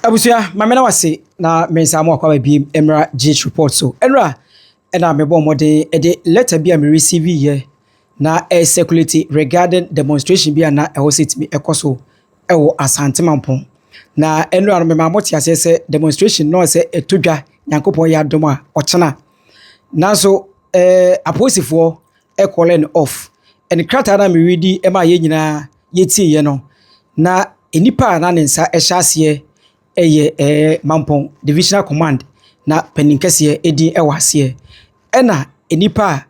Abusia mamena wase na mensa mo akwa bi emra GH report so enra ena mebo mode de letter bi am receive here na circulate regarding demonstration bi na e hosit mi ekoso e wo Asante Mampong na enra no me mamoti ase demonstration no se etodwa Nyankopon ya dom a ochena nanso aposifo e calling off and krata na me ready e ma ye nyina yeti ye no na enipa na nensa e hyase eye Mampong Divisional Command na peninkese edi ewase ena enipa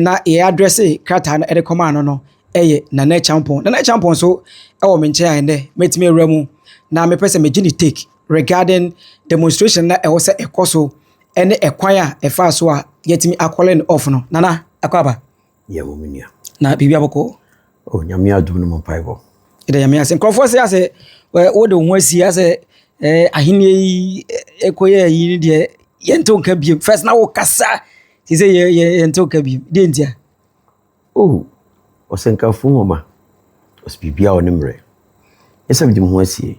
na e address krata na e command no eye na Acheampong so ewo menche ande metime ewramu na me pese me gini take regarding demonstration na ewo se ekoso ene ekwan a efa so a yetimi akollen off no nana akwaba ye mominia na bibia boko nyame adum no mpaibo ide nyame ase nkrofo se ase wo de ho asi ase ahini ekoye yi de yento nka biem first na wo kasa ti se yento nka biem de ntia osenkafu homa osbibia onimre esa bidim ho asi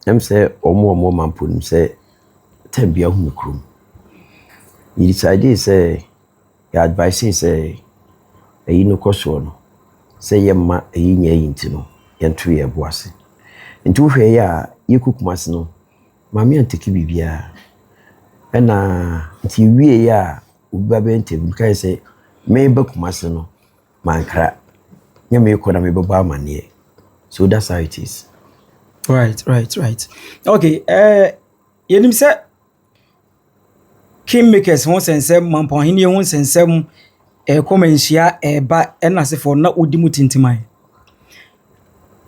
em se omo Mampong se tembia hu krum you decide say your advice say eyi no koso no say yemma eyi nya yinti no yentu ye boase nti hwe ya yekukumase no mami anteki bibia ena nti wie ya ubabe ntem kai say me bakumase no mankra nya me ko na me baba amane so that's how it is. Right. Okay, yenim se kingmakers won sensem Mampong hini won sensem komensia ba enase for na odimu tintimai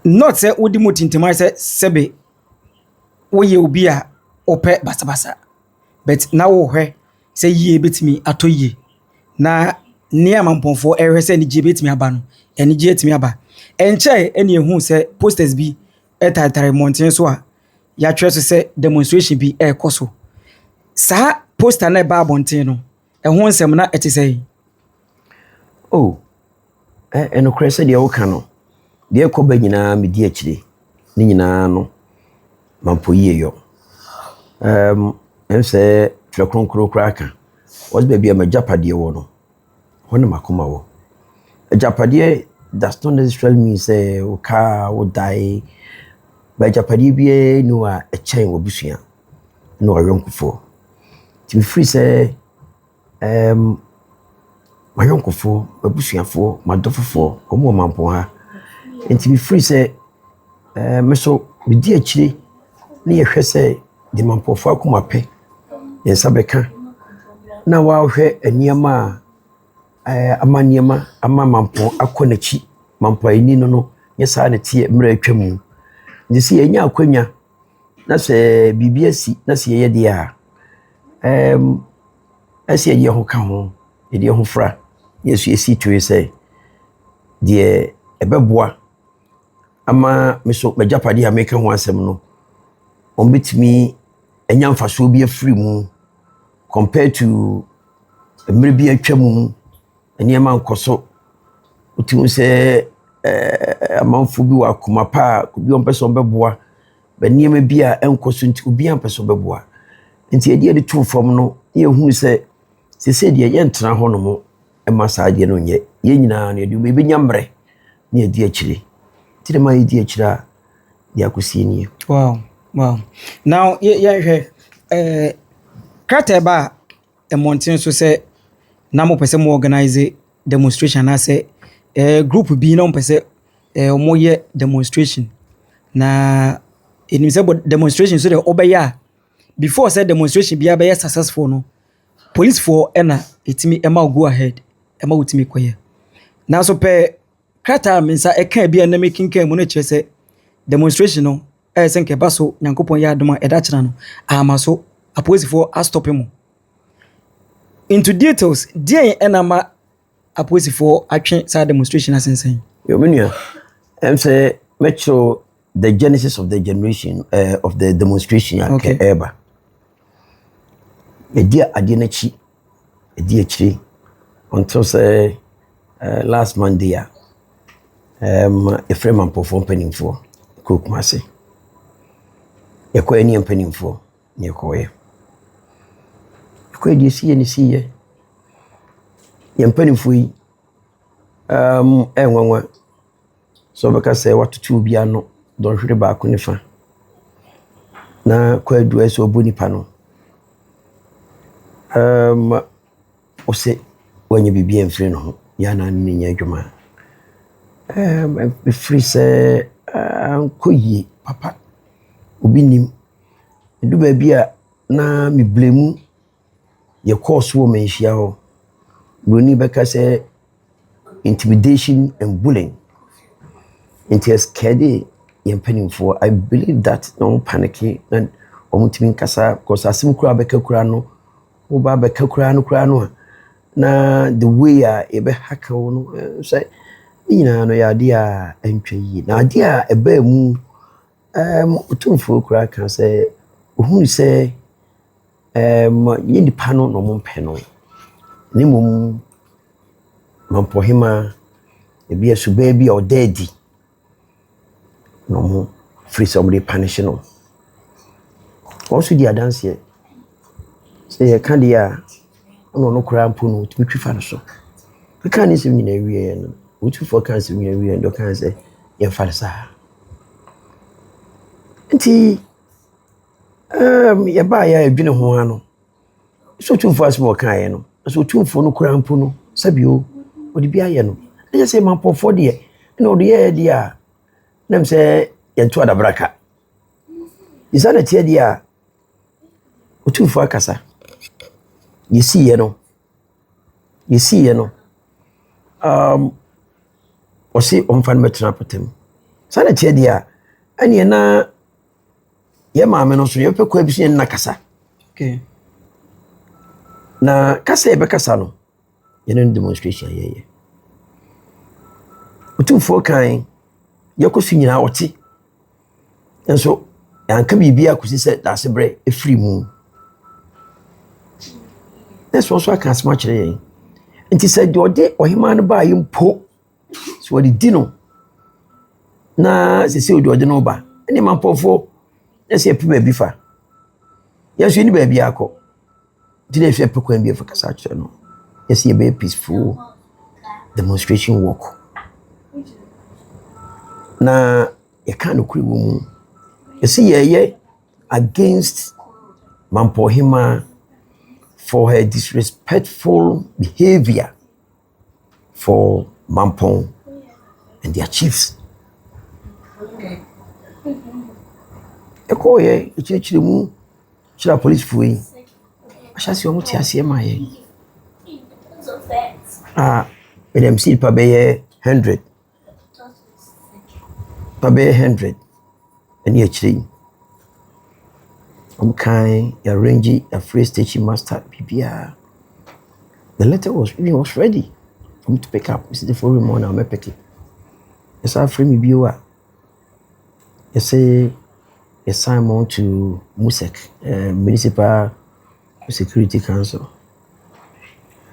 not say odimu tintimai se sebe wo ye obi a ope basabasa but na wo hwe se yie betimi atoyie na nia Mampong for ehwe se ni je betimi aba no eni je etimi aba enche eni ehu se posters bi etatare mountain so a ya twese se demonstration bi ekoso sa poster na ba bonten no ehun nsem na etesei eno krese de wo kan no de ekoba nyina medi akire ni nyina no Mampong yeyo ense trekronkro kraka was baby am japade wo no hono makoma wo japade does not necessarily mean say o ka o die by japade bi no a chen wo busua no ayonkofo ti free say mayonkofo abusuafo madofofo omo Mampong ha enti free say meso medi akire na yehwe say de Mampong fo akoma pe yensa beka na wa hwe eniema amaniema ama Mampong akonachi Mampong ani no yesa na tie mra atwamu ndi se yenya akwanya na se bibiasi na se ye de a asi ye ho ka ho ye ho fra yesu esi to say de ebeboa ama meso majapade ha meka ho asem no ombetimi enya mfaso bi afri mu compared to mre bi atwamu eniema nkoso utim se amanfo bi wa komapa bi on person beboa ba niema bi a enkoso nti obi an person beboa nti edi edi to from no ye hunu se de ye ntena ho no mo emasa de no nye ye nyina na edi be nyamre na edi akire ti de ma edi akira de akosie ni. Wow now ye hwe kateba mountain so se na mo pese mo organize demonstration na se group bi na mo pese mo ye demonstration na enim se demonstration so de obeya before say demonstration bia be successful no police for ena etimi ema go ahead ema utimi koye na so pe krata mensa eka bia na making kan mu na kire se demonstration no se nke baso Nyankopon ya adoma eda kira no amaso police for a stop him into details dey enama police for atwe sa demonstration asensen yo menia say metro the genesis of the generation of the demonstration okay. Eba edia adenachi edia chiri until say last Monday a frame and perform penning for cook mase yɛkɔɛ ne mpanimfoɔ ne yɛkɔɛ deɛ si yɛ ne si yɛ mpanimfoɔ yi ɛnwanwa so bɛka sɛ watoto obi ano dɔnhwere baako ne fa na kɔ adua sɛ ɔbɔ nipa no ɔsɛ wanya biribi amfiri no ho yɛana ne nyɛ adwuma ɛfiri sɛ nkɔ yie papa obi nim ɛdu baabi a na meblemu yɛkɔɔ so wɔ manhyia hɔ buroni bɛka sɛ intimidation and bullying nti ɛskɛde yɛn mpanimfoɔ. I believe that na wɔn paniki na wɔn ntumi nkasa because asɛm kura bɛka kura no woba bɛka kura no a na the way a yɛbɛhaka wo no sɛ ne nyinaa no yɛ adeɛ a ɛntwa yie na adeɛ a ɛbaa mu ɔtumfoɔ kura ka sɛ ohunu sɛ yɛ nipa no na ɔmo mpɛ no ne mmom Mampong Hemaa ebi asubaa bi a ɔda adi na ɔmo firi sɛ ɔmo de punish no ɔso di adanseɛ sɛ yɛka deɛ a ɔno koraa mpo no tumi twifa no so ɛka ne sɛm nyina wie no wotufoɔ ka sɛm nyina wie no ɔka sɛ yɛmfa no saa nti yɛbaa yɛ adwene ho ha no sɛ ɔtumfoɔ asɛm ɔkaeɛ no sɛ ɔtumfoɔ no koraa mpo no sɛbio ɔde bi ayɛ no ɛnyɛ sɛ mampɔfoɔ deɛ ɛna ɔde yɛɛ deɛ a nam sɛ yɛnto adabraka yɛsa na teɛ deɛ a ɔtumfoɔ akasa yɛsiiɛ no ɔse ɔmfa no bɛtena apɔtam sa na teɛ deɛ a ɛneɛ na yɛ maame no so yɛpɛ kɔ abi so yɛnna kasa na kasa yɛbɛkasa no yɛne no demonstration yɛyɛ ɔtumfoɔ kan yɛkɔ so nyinaa ɔte nso yɛanka biribi akɔsi sɛ daase berɛ ɛfiri mu na sɛ ɔso aka asɛm akyerɛ yɛn nti sɛ deɛ ɔde ɔhemaa no baa yɛ mpo sɛ wɔde di no na sɛsɛ ɔde ɔde no ba ɛne mampɔfoɔ ɛsɛ yɛpɛ baabi fa yɛnso yɛni baabi akɔ nti na ɛfɛ pɛ kwan bi ɛfa kasa akyerɛ no yɛsɛ yɛbɛyɛ peaceful demonstration walk na yɛka no kuri wɔ mu yɛsɛ yɛyɛ against Mampong Hemaa for her disrespectful behavior for Mampong and their chiefs. Ɛkɔɔyɛ ɛkyerɛkyerɛ mu kyerɛ policefoɔ yi ahyɛ sɛ ɔmo te aseɛ ma yɛ ɛdɛm si pa bɛyɛ 100 ɛne akyerɛ yi ɔmo kan arrange a free station master bibia. The letter was ready for me to pick up. This is the following morning I'm pick it. Yes, I free me bio. You say assignment to MUSEC, Municipal Security Council.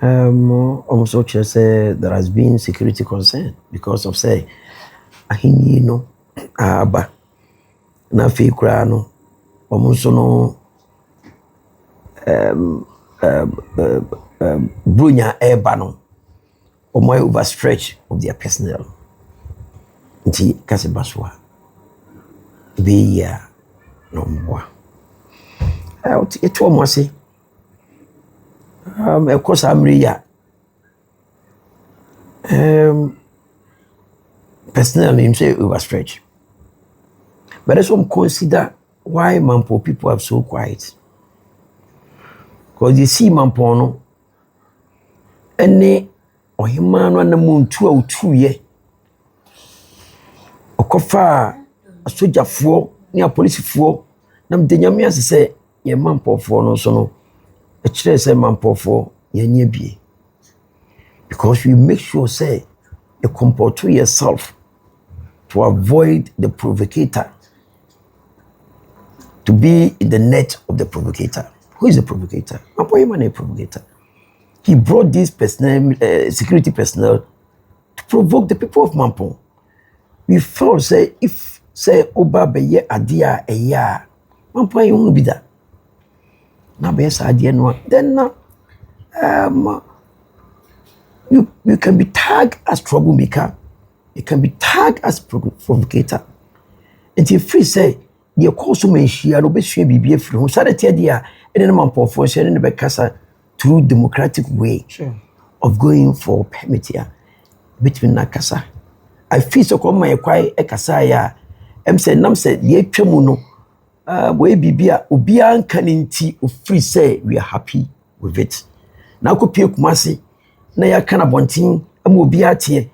Also just say there has been security concern because of say ahini no aba na fe kura no omonso no brunya eba no omo overstretch of their personnel nti kase baswa be ya no mwa eto mo se ekosa amri ya personnel him say overstretch. But let's consider why Mampong people are so quiet. Because you see Mampong no any Hemaa no na mu 2 ye okofa sojafoɔ ne apolisifoɔ na mdenyame ase sɛ ye Mampongfoɔ no so no e kyerɛ sɛ Mampongfoɔ ye nya bie because you make sure say you comport yourself to avoid the provocator, to be in the net of the provocator. Who is the provocator? Mampong Hemaa is a provocator. He brought this personnel, security personnel to provoke the people of Mampong. We felt say if say oba beye adia eya Mampong you be that. Na be sa ade no then you can be tagged as troublemaker. You can be tagged as provocator. And if free say the course men share no be share bibie free ho sade tie dia ene Mampong for share ne be kasa through democratic way of going for permit here between nakasa. I feel so come my kwai e kasa ya em say nam say ye twemu no we bibia obi anka nti o free say we are happy with it. Na ko pie kumase na ya kana bontin am obi atie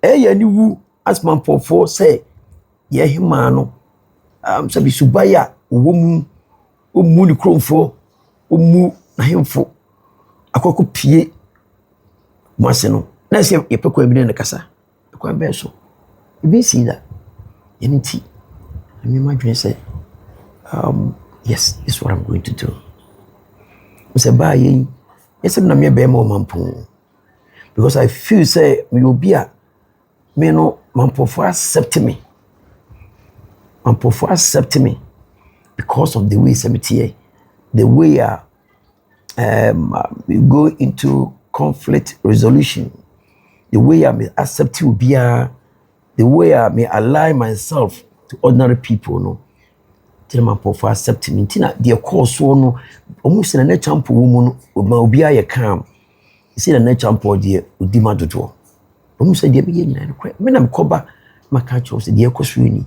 ya ni wu as Mampong for say ye hima no so bi subaya owomu omu ni kromfo omu na hemfo akoko pie kumase no na say ye pekwa bi ne kasa kwa be so you see that yenti I mean my dream say yes, this is what I'm going to do. I say bye yes I'm na me be ma Mampong because I feel say me obi a me no Mampong for accept me. Mampong for accept me because of the way semetier, the way we go into conflict resolution, the way I may accept you be the way I may align myself to ordinary people no. Mampong for accept me tina the course so no almost na Acheampong woman ma obi aye calm see na Acheampong de udima dodo almost dey be yin na kwe me na mkoba maka chose de ekoso ni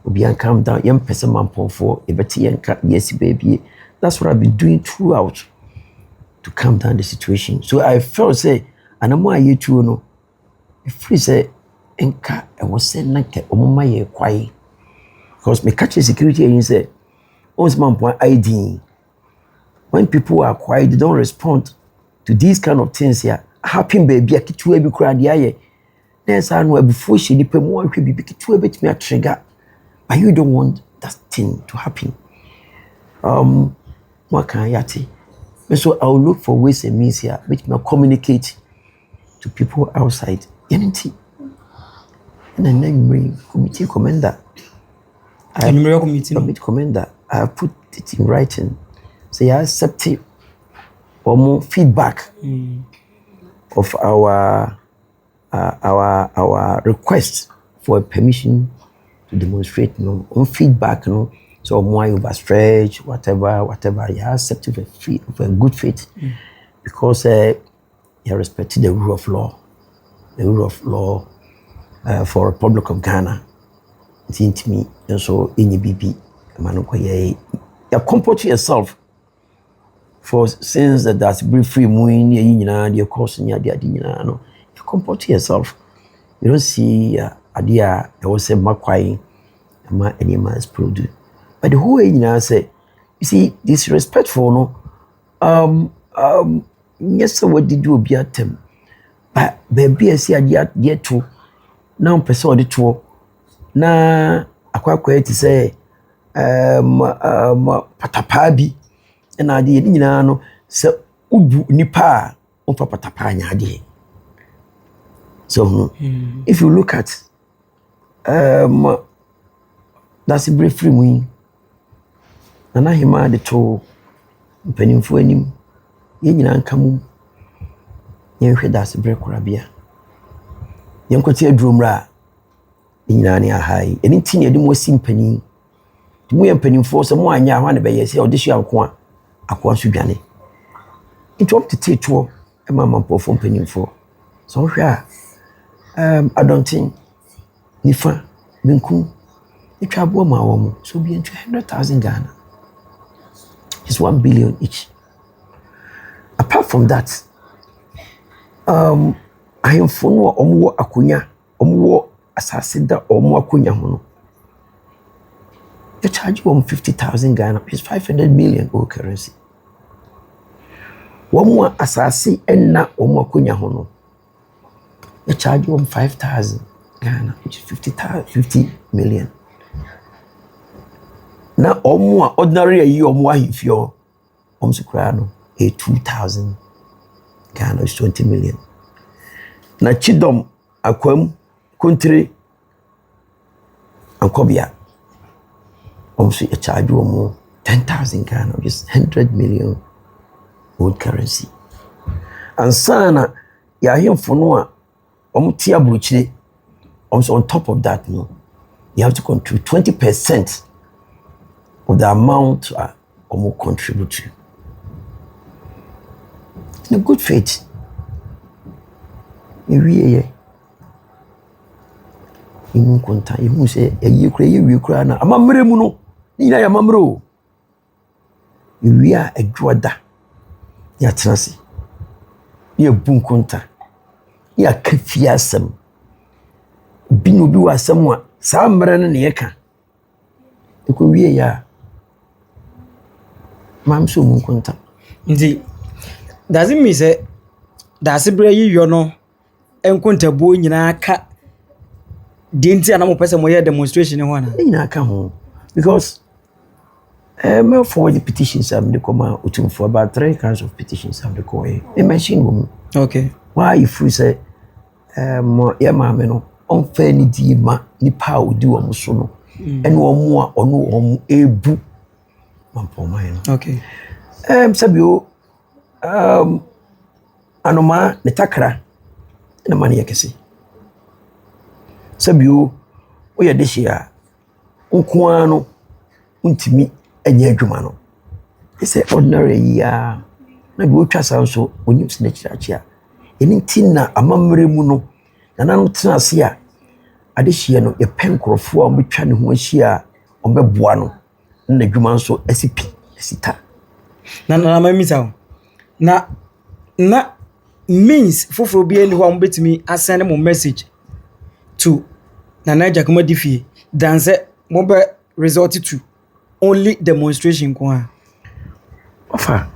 obi an calm down yam person Mampong for e beti yanka yes baby. That's what I've been doing throughout to calm down the situation. So I felt say anamo aye tu no free say enka e was say na ke omoma ye kwai. Because me catch security and say, once Mampong ID, when people are quiet, they don't respond to these kind of things here. Happy baby, I keep you every crowd here. There's I know before she did more be keep you bit me a trigger, but you don't want that thing to happen. What can yati? So I'll look for ways and means here which may communicate to people outside. Unity. And then bring committee commander. Committee commander, I have put it in writing. So I accept or more feedback of our request for permission to demonstrate. No, on feedback, no. So more overstretch, whatever. I accept it with a good faith because you respect the rule of law, for Republic of Ghana. Into me and so in your BB man you comport yourself for since that's brief free moon your course in your no you comport yourself. You don't see idea there was a makwai any man's produce but the whole say you see disrespectful no yes so what did you be at them but baby I see idea there too now person the two na akwakwa ti say patapa bi na ade yedi nyina no se ubu nipa o patapa nya ade. So if you look at that's a brief free mu na hima de to mpanimfo anim ye nyina nka mu ye hwe that's a break korabia ye nkwati aduromra inani ahai anything yedi mo simpani mu ye mpanimfo so mo anya ho na be ye se odehia nko akwa so dwane it up to teto e ma Mampong for mpanimfo so hwe I don't think nifa binku itwa bo ma wo mo so be 200,000 Ghana is 1 billion each. Apart from that I am for no omwo akonya omwo asase da omo akonya ho no you charge 50,000 Ghana which is 500 million old currency. Omo asase enna omo akonya ho no you charge 5,000 Ghana which is 50 million. Na omo ordinary ayi omo ahifio omo sukra no 2,000 Ghana is 20 million. Na chidom akwam country and Kobia. Also, a charge or more 10,000 Ghana, just 100 million old currency. And sana, ya here for no, tia bruchie, also on top of that, no, you have to contribute 20% of the amount or contribute. In a good faith. You konta you say you kura na amamre mu no ina ya mamro you are adwoda ya transi ya bun konta ya kafia asem bi no bi wasem a sa mre no ne yeka ko wie ya mam so mun konta nti does it mean say does it bring you no enkontabo nyina ka dinti ana mo pese mo ye demonstration ho na nyina ka ho because me for the petitions am the come out for about 3 kinds of petitions am the call a machine woman. Okay, why if we say mo ya ma me no on fa ni di ma ni pa odi wo so no ene omo a ono omo ebu mampoma no. okay, sabio anoma ne takra na mane yakese sabio o ye de hia nkoa no untimi anya adwuma no ese ordinary ya na bi otwa san so onim sine chirachia eni tinna amamre mu no na nanu tena ase a ade hie no ye penkrofo a mbetwa ne ho ahia ombeboa no na adwuma so asipi asita na mamisa na means foforo bi eni ho ambetimi asend mo message to na Agyakomah Difie than say mo be resort to only demonstration kwa offer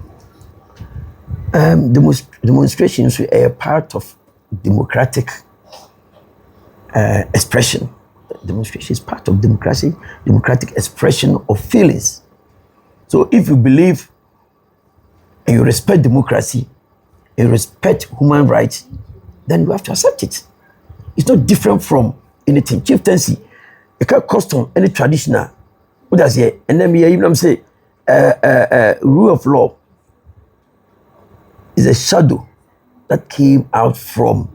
demonstrations are a part of democratic expression. Demonstration is part of democratic expression of feelings. So if you believe and you respect democracy and you respect human rights, then you have to accept it. It's not different from anything. Chieftaincy, a custom, any traditional. What does it? And then even say rule of law is a shadow that came out from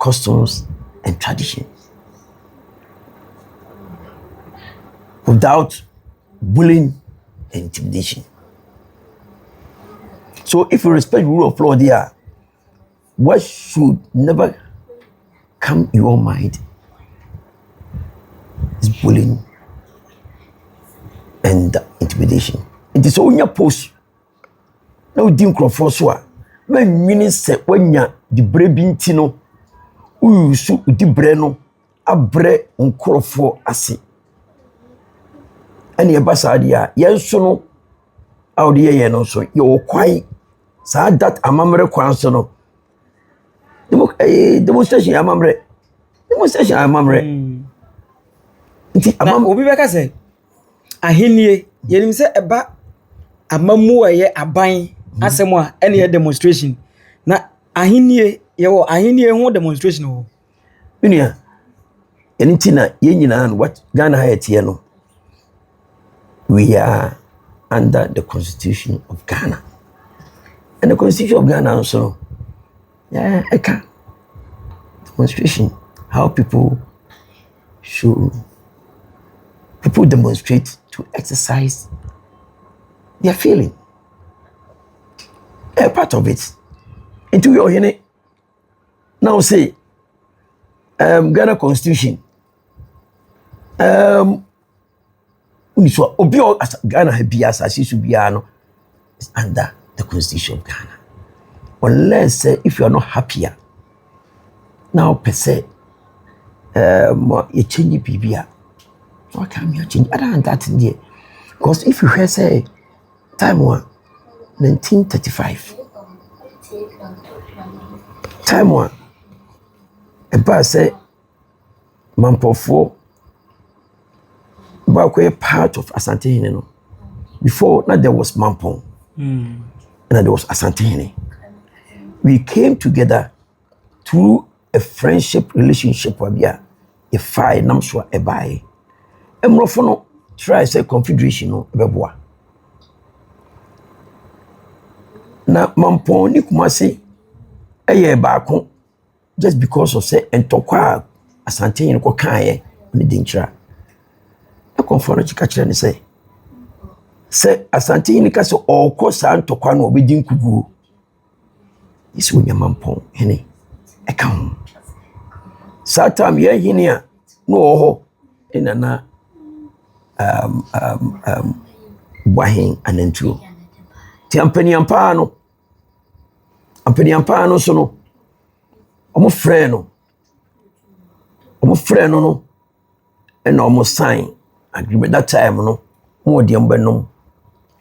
customs and traditions. Without bullying and intimidation. So if you respect rule of law there, what should never come in your mind is bullying and intimidation. It is only a post. Now, Dinkro Forswa, when minister, when ya the brabin tino, who su di breno, a bre on crofo asi. And your basadia, yes, so out the year, no, so you're quite sad that a mamre quansono. Demonstration, a mamre. Demonstration, a mamre. Obi beka say ahenie yenim se eba amamu ye aban asemo a ene ye demonstration na ahenie ye wo ahenie ho demonstration ho unia enti na ye nyina what Ghana hayete no we are under the constitution of Ghana and the constitution of Ghana also yeah eka demonstration how people demonstrate to exercise their feeling. A part of it. Into your hene. Now say Ghana Constitution. So obio as Ghana habias as you be is under the Constitution of Ghana. Unless if you are not happier, now per se you change BBA. So I can't change. I don't that in there. Because if you hear say time 1935. Time one. A bar say Mampofo Bakwe part of Asante Hene. Before now there was Mampong. And then there was Asante Hene. We came together through a friendship relationship where a fire namswa a buy. Emrofono try say confederation no beboa. na Mampong ni Kumasi eye baako just because of say entokwa Asante ni ko kan ni dinchira e konforo chika kire ni say Asante ni ka so okọ sa ntokwa no obedi nkugu isi onya Mampong hene e kan satam ye hene a no ho enana wahin anentuo ti ampani ampano so no omo frɛ no no and omo sign agreement that time no mo de mbenom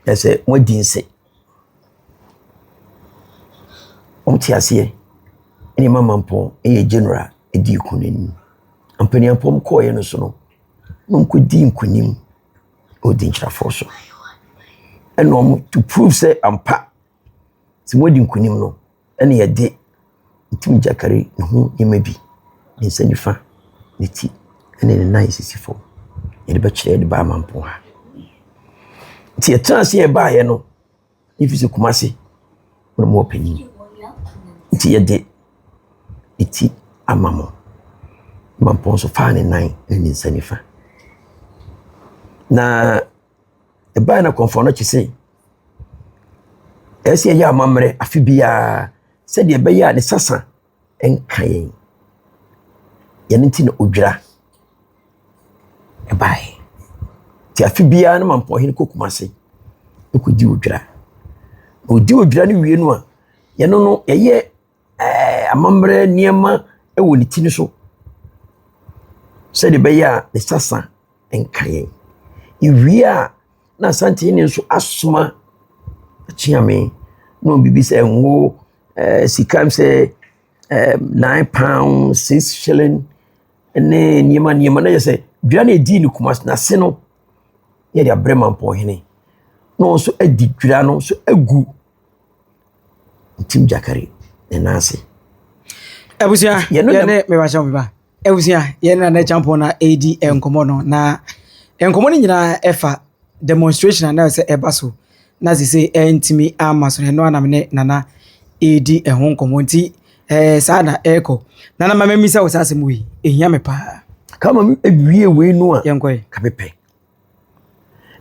ese mo dinse ti ase eni Mampong general edi kunini ampani ampom ko ye no so no ko di nkunim odi nchafo so and to prove say ampa si mo di nkunim no ene ye de ntim jakare ne ho yemebi ne sanifa ne ti ene ne nice sifo ye de ba kire de ba Mampong ha ti e transe ye ba ye no ifi se Kumasi no mo panyi ti ye de iti amamo Mampong so fa ne nine ne sanifa na e ba na konfo no chise ese ya amamre afibia se de be ya ne sasa enkan ye nti na odwira e bai ti afibia na Mampong hin ko Kumasi ko di odwira ni wie no a ye no ye amamre niema e woni ti ni so se de be ya ne sasa enkan iwia na Asante ni nso asoma Acheampong no bibi say ngo sikam say £9 £6 ne niema na say dua na edi ni Kumasi na se no ye de abre Mampong hene no so edi dua no so agu ntim jakare ne nase ebusia ye ne me ba cham ba ebusia ye na Acheampong na AD enkomo no na enkomo ni nyina efa demonstration na say eba so na say entimi amaso no anam ne nana AD ehon nkomo nti saa na eko nana mamemi say osase mu yi ehia me pa kama ewie we no a yenkoy ka pepe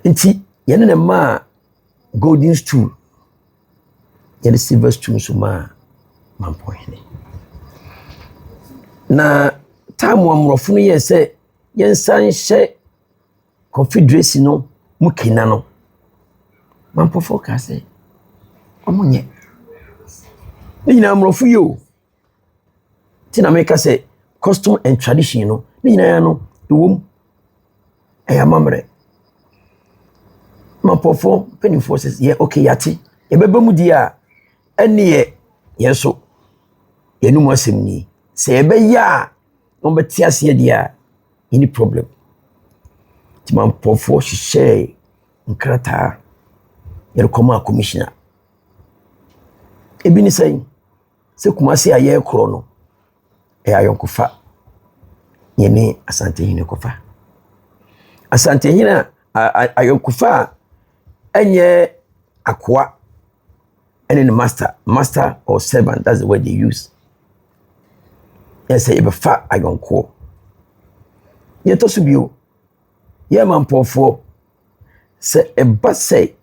nti ye ne ma golden stool ye ne silver stool so ma Mampong hene na tamu amrofo no ye say yensan hye confederation no mukina no Mampong focus omunye ni nyina amrofo yo ti na make say custom and tradition no ni nyina ya no ewom amamre Mampong for penny forces ye okay yate ye beba mu di a ene ye so ye nu mo asem ni se ye be ya no beti ase di a any problem ti Mampong for hye nkrata ye koma commissioner ebi ni say se Kumasi aye kro no ayonkofa ye ni Asante hine kofa Asante hine ayonkofa enye akwa ene master or servant, that's the word they use. Yes, say fa ayonko ye to subio ye Mampong for se eba say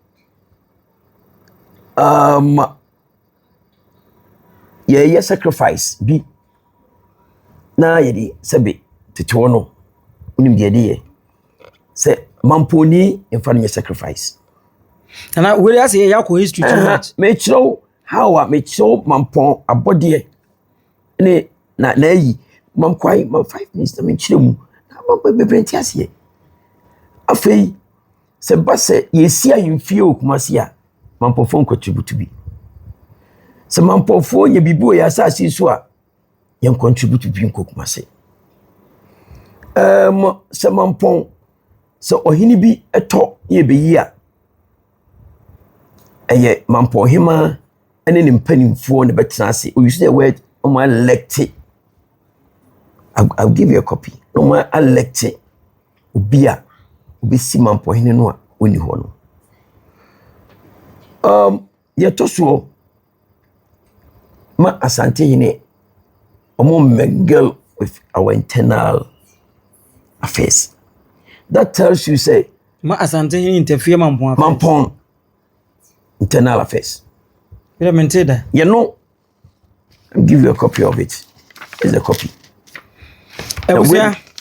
ye sacrifice bi na ye di sebe tete no unim de ye se Mampong ni emfa no sacrifice ana we ya say ya ko history too much me chiro how me chiro Mampong abode ne na yi mam 5 minutes na me chiro mu na Mampong bebrenti ase afei se ba se ye si ayimfie Kumasi a Mampong fo contribute bi se Mampong fo ye bibi o ya asase so a ye contribute bi Kumasi se Mampong se ohini bi eto ye beyi a eye Mampong Hemaa ene ne mpanimfo ne betena ase o use the word elect. I'll give you a copy. No elect obia obi si Mampong hene no a oni ho no ye to so ma Asante hine omo mingle with our internal affairs. That tells you say ma Asante hine interfere Mampong internal affairs. You maintain that? You know, I'll give you a copy of it. Here's a copy.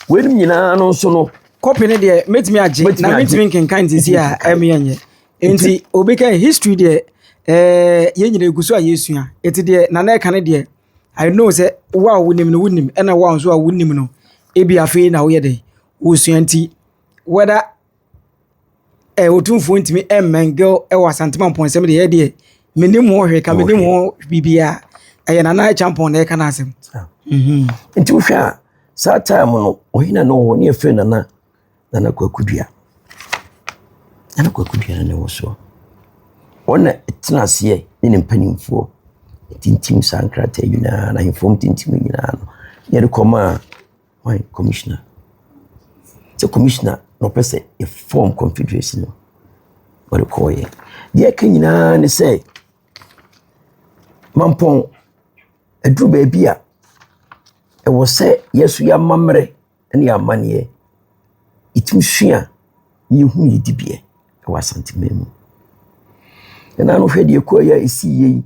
When you know, so no copy ne de met me age na met me kan tisi a emianye enti obeka history de ye nyina eguso a yesua eti de na na ka ne de I know say wa wonim no wonim ena wa nso a wonim no ebi afi na wo ye de wo sua nti whether otumfo ntimi emmengel e wa Asante Mampong sem de ye de menim ho hwe ka menim ho bibia eye na Acheampong na e ka na asem nti wo hwa sa time no ohina no ho ne efe na kwakudua na wo so ona etinase ye ne mpanimfo tintim sankrata yuna na inform tintim yuna no ye rekoma why commissioner so commissioner no pese a form confederation no what call ye de kanyina ne say Mampong adru ba bia e wo se yesu ya mamre ne ya mane itumsua yehu yidibie e wa santimemu na no hwede ko ya isi yi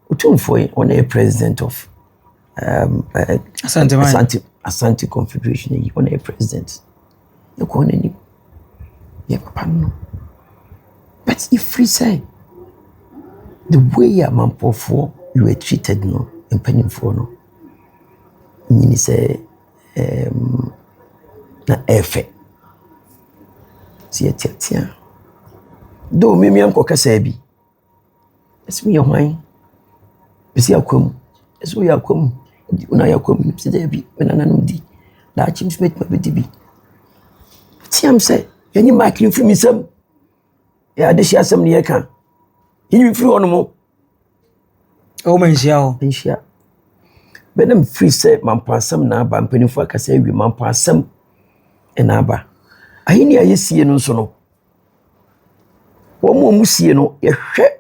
utumfo on a president of Asante Confederation yi on a president e ko na ni ye papa no but if we say the way ya Mampong for you were treated no in for no ni say na efe tia do mimi am ko kasa bi esmi yo hwan bisi akwam eso ya akwam una ya akwam bisi da bi na nanum di na achim smith ma bi bi tiam say yani makri free misam ya de shia sam ne yeka yini free ono mo o manhia benam free say Mampong na ba mpanifo akasa wi Mampong na aba ahini ayesie no nso no wo mo musie no ye hwe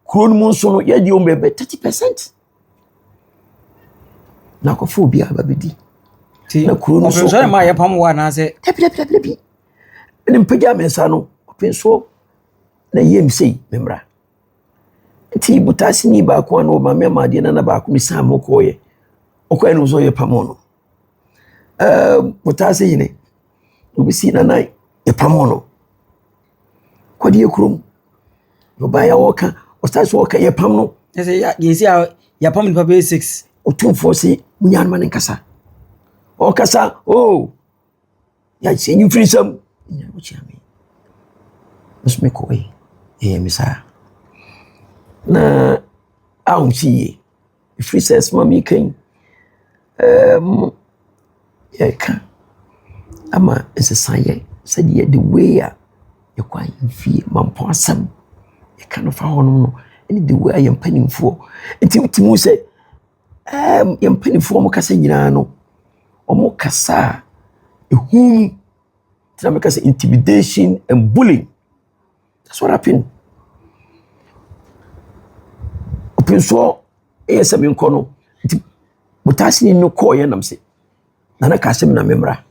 kuro no nso no ye di o mebe 30% na ko fo bia ba bedi na kuro no so ma ye pam wa na se tepi ni mpagya mensa no openso na yem sei memra ti butasi ni ba ko no ma mema de na ba ko ni sam ko ye okoye no so ye pam no butasi yine obisi na nai e pamono kwadi ekrum no ba ya woka ostasi woka ye pam no ese yesi ya pam ni papa 6 otumfo si munyan man nkasa o kasa ya senyu frisam ya wuchi ami musme ko misa na aunchi frisas mami kan ya kan ama esesaye said ye the way ya kwa yimfie Mampong asam e kan fa hono no any the way yam panimfo entimu say yam panimfo mo kasa nyina no omo kasa ehum tena kasa intimidation and bullying. That's what happened. Open so esam nkono mutasi ni no ko ye nam se na kasem na memra